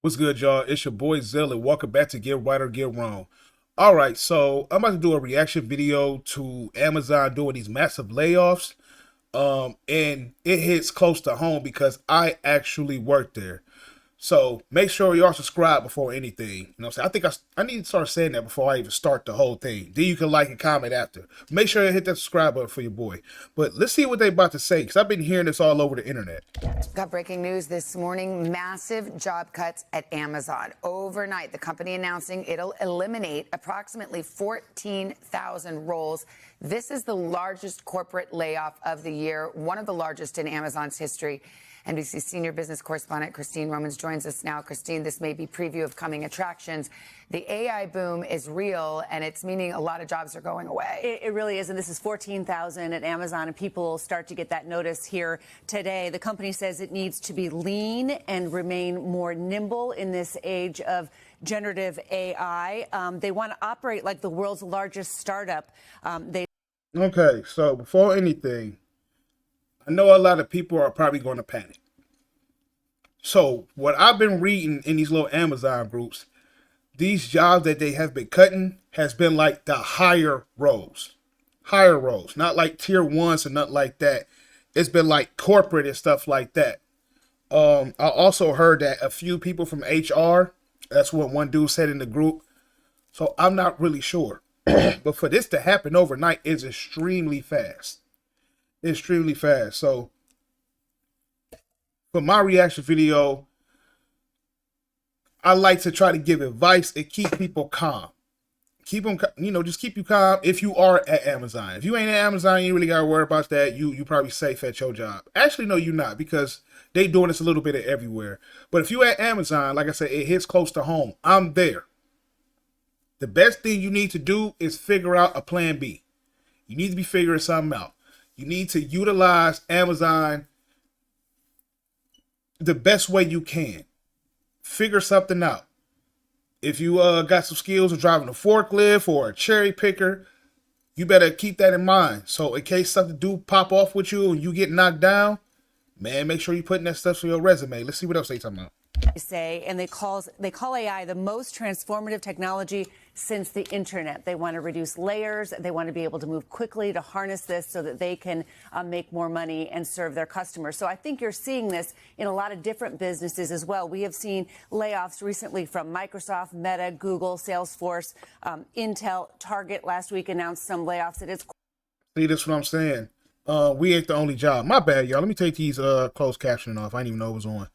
What's good, y'all? It's your boy Zell, and welcome back to Get Right or Get Wrong. All right, so I'm about to do a reaction video to Amazon doing these massive layoffs. And it hits close to home because I actually work there. So make sure y'all subscribe before anything. You know what I'm saying? I need to start saying that before I even start the whole thing. Then you can like and comment after. Make sure you hit that subscribe button for your boy. But let's see what they about to say, because I've been hearing this all over the internet. Got breaking news this morning. Massive job cuts at Amazon. Overnight, the company announcing it'll eliminate approximately 14,000 roles. This is the largest corporate layoff of the year, one of the largest in Amazon's history. NBC senior business correspondent Christine Romans joins us now. Christine, this may be preview of coming attractions. The AI boom is real, and it's meaning a lot of jobs are going away. It really is, and this is 14,000 at Amazon, and people will start to get that notice here today. The company says it needs to be lean and remain more nimble in this age of generative AI. They want to operate like the world's largest startup. Okay, so before anything, I know a lot of people are probably going to panic. So what I've been reading in these little Amazon groups, these jobs that they have been cutting has been like the higher roles, not like tier ones and nothing like that. It's been like corporate and stuff like that. I also heard that a few people from HR, that's what one dude said in the group. So I'm not really sure. But for this to happen overnight is extremely fast. Extremely fast. So for my reaction video, I like to try to give advice and keep people calm. Keep them, just keep you calm if you are at Amazon. If you ain't at Amazon, you ain't really got to worry about that. You probably safe at your job. Actually, no, you're not, because they doing this a little bit of everywhere. But if you at Amazon, like I said, it hits close to home. I'm there. The best thing you need to do is figure out a plan B. You need to be figuring something out. You need to utilize Amazon the best way you can. Figure something out. If you got some skills of driving a forklift or a cherry picker, you better keep that in mind. So in case something do pop off with you and you get knocked down, man, make sure you're putting that stuff on your resume. Let's see what else they talking about. Say, and they call AI the most transformative technology since the internet. They want to reduce layers. They want to be able to move quickly to harness this so that they can make more money and serve their customers. So I think you're seeing this in a lot of different businesses as well. We have seen layoffs recently from Microsoft, Meta, Google, Salesforce, Intel, Target last week announced some layoffs at its. See, that's what I'm saying. We ain't the only job. My bad, y'all. Let me take these closed captioning off. I didn't even know it was on.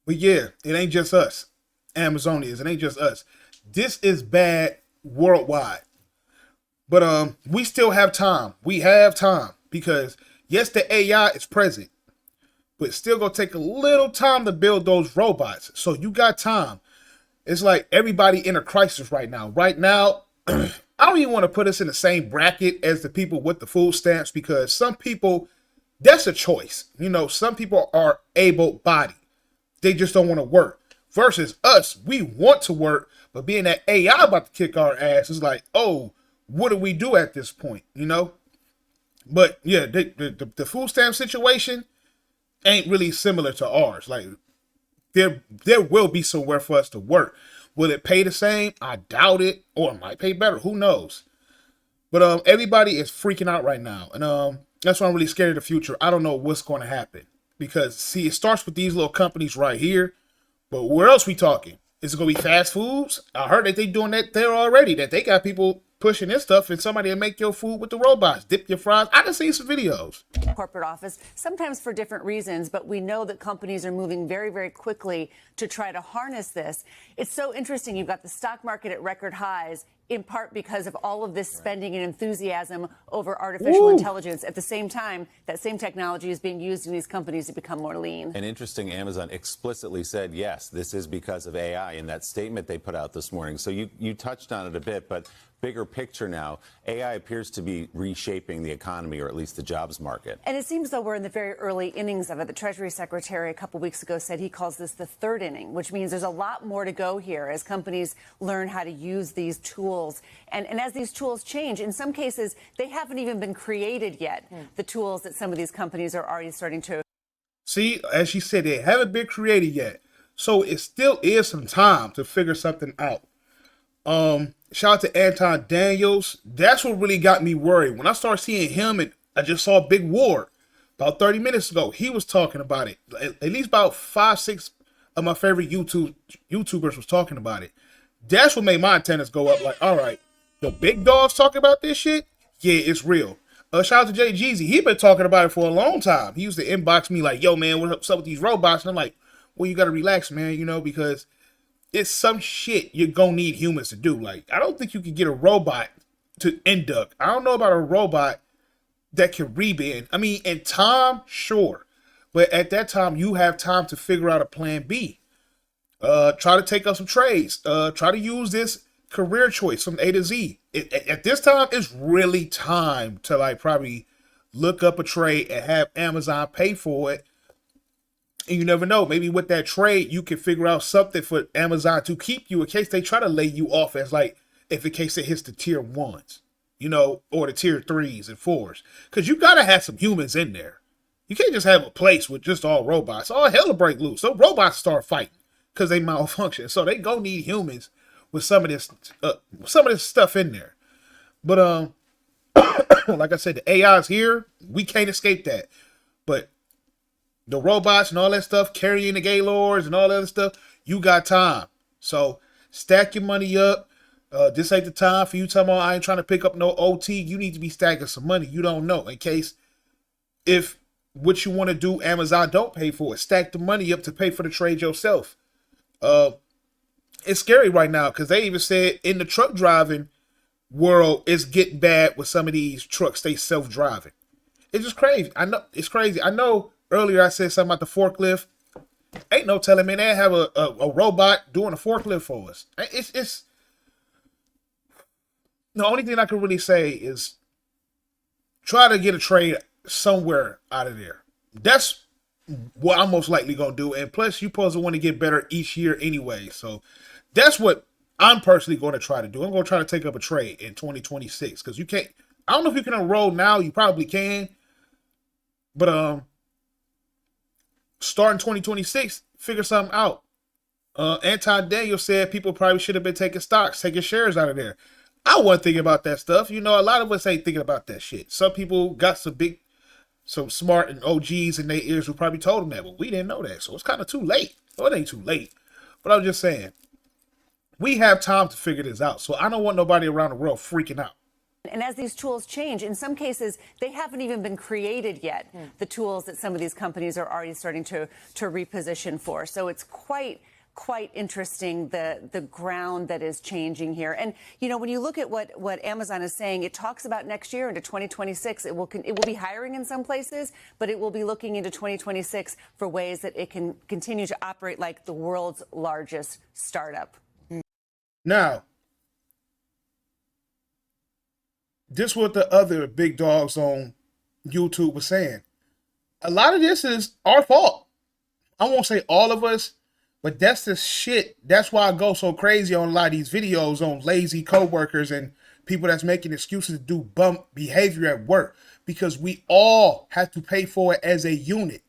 But yeah, it ain't just us. Amazonians, it ain't just us. This is bad worldwide. But we still have time. We have time because yes, the AI is present, but it's still gonna take a little time to build those robots. So you got time. It's like everybody in a crisis right now. Right now, I don't even want to put us in the same bracket as the people with the food stamps, because some people, that's a choice. Some people are able-bodied. They just don't want to work. Versus us, we want to work, but being that AI about to kick our ass, is like, oh, what do we do at this point? But yeah, the food stamp situation ain't really similar to ours. Like there will be somewhere for us to work. Will it pay the same? I doubt it, or it might pay better. Who knows? But everybody is freaking out right now, and that's why I'm really scared of the future. I don't know what's going to happen. Because, see, it starts with these little companies right here. But where else we talking? Is it going to be fast foods? I heard that they doing that there already. That they got people pushing this stuff, and somebody will make your food with the robots. Dip your fries. I done seen some videos. Corporate office, sometimes for different reasons, but we know that companies are moving very, very quickly to try to harness this. It's so interesting. You've got the stock market at record highs, in part because of all of this spending and enthusiasm over artificial intelligence. At the same time, that same technology is being used in these companies to become more lean. And interesting, Amazon explicitly said, yes, this is because of AI in that statement they put out this morning. So you touched on it a bit, but bigger picture now, AI appears to be reshaping the economy, or at least the jobs market. And it seems though we're in the very early innings of it. The Treasury Secretary a couple weeks ago said he calls this the third inning, which means there's a lot more to go here as companies learn how to use these tools. And as these tools change, in some cases, they haven't even been created yet, the tools that some of these companies are already starting to. See, as she said, they haven't been created yet. So it still is some time to figure something out. Shout out to Anton Daniels. That's what really got me worried. When I started seeing him, and I just saw Big Ward about 30 minutes ago. He was talking about it. At least about 5, 6 of my favorite YouTubers was talking about it. That's what made my antennas go up. Like, all right, the big dogs talking about this shit. Yeah, it's real. Shout out to Jay Jeezy. He been talking about it for a long time. He used to inbox me like, "Yo, man, what's up with these robots?" And I'm like, "Well, you gotta relax, man. You know, because it's some shit you're gonna need humans to do. Like, I don't think you can get a robot to induct. I don't know about a robot that can rebend. I mean, in time, sure, but at that time, you have time to figure out a plan B. Try to take up some trades. Try to use this career choice from A to Z. At this time, it's really time to like probably look up a trade and have Amazon pay for it. And you never know. Maybe with that trade, you can figure out something for Amazon to keep you in case they try to lay you off as like, if in case it hits the tier 1s, you know, or the tier 3s and 4s. Because you got to have some humans in there. You can't just have a place with just all robots. All hell will break loose. So robots start fighting because they malfunction. So they go need humans with some of this stuff in there. But like I said, the AI is here. We can't escape that. But the robots and all that stuff, carrying the Gaylords and all that other stuff, you got time. So stack your money up. This ain't the time for you talking about I ain't trying to pick up no OT. You need to be stacking some money. You don't know. In case if what you want to do, Amazon don't pay for it. Stack the money up to pay for the trade yourself. It's scary right now because they even said in the truck driving world, it's getting bad with some of these trucks. They self-driving. It's just crazy. I know it's crazy. I know earlier I said something about the forklift. Ain't no telling me they have a robot doing a forklift for us. It's the only thing I can really say is try to get a trade somewhere out of there. That's what I'm most likely gonna do. And plus, you supposed to want to get better each year anyway. So that's what I'm personally going to try to do. I'm going to try to take up a trade in 2026 because you can't. I don't know if you can enroll now. You probably can, but starting 2026, figure something out. Anton Daniel said people probably should have been taking stocks, taking shares out of there. I wasn't thinking about that stuff. You know, a lot of us ain't thinking about that shit. Some people got some smart and OGs in their ears who probably told them that, but we didn't know that. So it's kind of too late. Well, it ain't too late. But I'm just saying, we have time to figure this out. So I don't want nobody around the world freaking out. And as these tools change, in some cases, they haven't even been created yet, the tools that some of these companies are already starting to reposition for. So it's quite interesting, the ground that is changing here. And, you know, when you look at what Amazon is saying, it talks about next year into 2026. It will be hiring in some places, but it will be looking into 2026 for ways that it can continue to operate like the world's largest startup. Now, this is what the other big dogs on YouTube were saying. A lot of this is our fault. I won't say all of us, but that's the shit. That's why I go so crazy on a lot of these videos on lazy coworkers and people that's making excuses to do bum behavior at work. Because we all have to pay for it as a unit.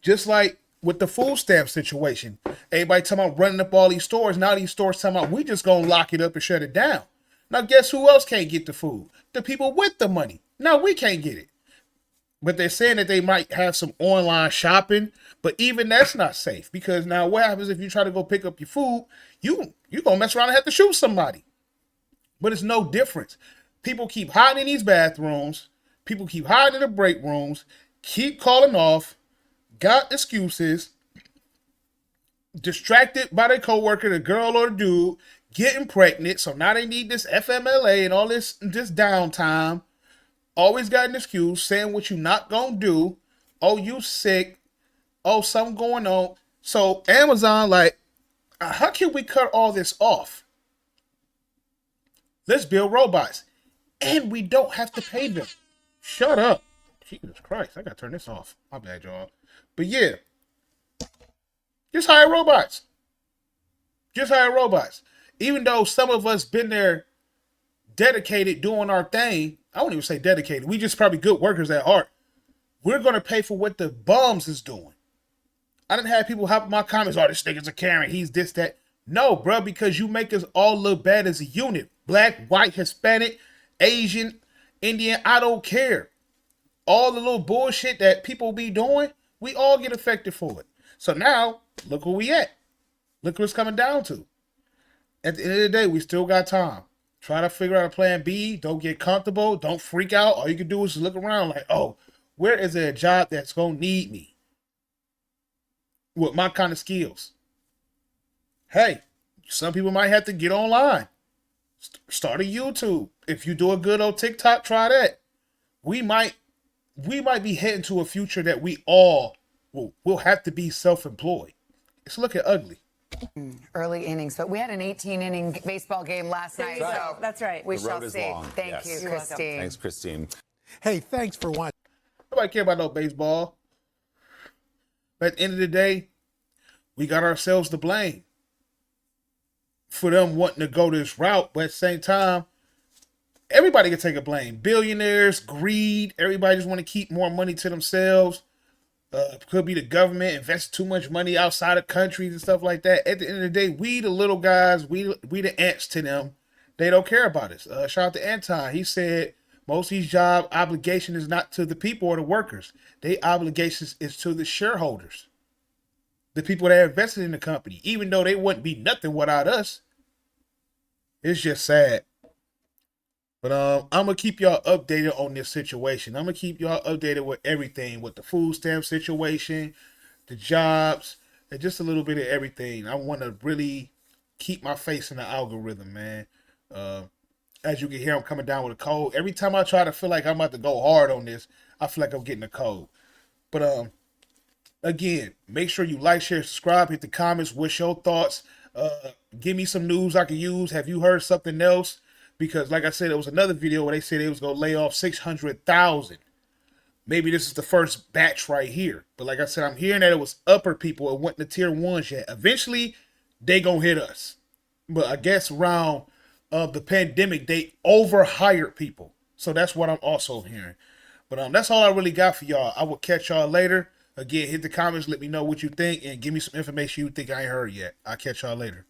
Just like with the food stamp situation. Everybody talking about running up all these stores. Now these stores talking about we just gonna lock it up and shut it down. Now guess who else can't get the food? The people with the money. Now we can't get it. But they're saying that they might have some online shopping, but even that's not safe because now what happens if you try to go pick up your food? You gonna mess around and have to shoot somebody. But it's no difference. People keep hiding in these bathrooms. People keep hiding in the break rooms. Keep calling off. Got excuses. Distracted by their coworker, the girl or the dude, getting pregnant. So now they need this FMLA and all this downtime. Always got an excuse, saying what you not gonna do. Oh, you sick. Oh, something going on. So Amazon, like, how can we cut all this off? Let's build robots. And we don't have to pay them. Shut up. Jesus Christ, I gotta turn this off. My bad, y'all. But yeah, just hire robots. Just hire robots. Even though some of us been there dedicated doing our thing, I won't even say dedicated. We just probably good workers at heart. We're going to pay for what the bums is doing. I didn't have people hop in my comments, oh, this nigga's a Karen, he's this, that. No, bro, because you make us all look bad as a unit. Black, white, Hispanic, Asian, Indian, I don't care. All the little bullshit that people be doing, we all get affected for it. So now, look where we at. Look what it's coming down to. At the end of the day, we still got time. Try to figure out a plan B. Don't get comfortable. Don't freak out. All you can do is just look around like, oh, where is there a job that's going to need me with my kind of skills? Hey, some people might have to get online. Start a YouTube. If you do a good old TikTok, try that. We might be heading to a future that we all will have to be self-employed. It's looking ugly. Early innings, but we had an 18-inning baseball game last night. Right. So That's right. We The road shall is see. long. Thank Yes. you, You're welcome. Christine. Thanks, Christine. Hey, thanks for watching. Nobody care about no baseball. But at the end of the day, we got ourselves to blame for them wanting to go this route. But at the same time, everybody can take a blame. Billionaires, greed, everybody just want to keep more money to themselves. Could be the government investing too much money outside of countries and stuff like that. At the end of the day, we the little guys, we the ants to them. They don't care about us. Shout out to Anton. He said most of these job obligation is not to the people or the workers. Their obligations is to the shareholders, the people that invested in the company. Even though they wouldn't be nothing without us. It's just sad. But I'm going to keep y'all updated on this situation. I'm going to keep y'all updated with everything, with the food stamp situation, the jobs, and just a little bit of everything. I want to really keep my face in the algorithm, man. As you can hear, I'm coming down with a cold. Every time I try to feel like I'm about to go hard on this, I feel like I'm getting a cold. But again, make sure you like, share, subscribe, hit the comments. What's your thoughts? Give me some news I can use. Have you heard something else? Because like I said, there was another video where they said they was going to lay off 600,000. Maybe this is the first batch right here. But like I said, I'm hearing that it was upper people. It wasn't the tier ones yet. Eventually, they going to hit us. But I guess around the pandemic, they overhired people. So that's what I'm also hearing. But that's all I really got for y'all. I will catch y'all later. Again, hit the comments. Let me know what you think. And give me some information you think I ain't heard yet. I'll catch y'all later.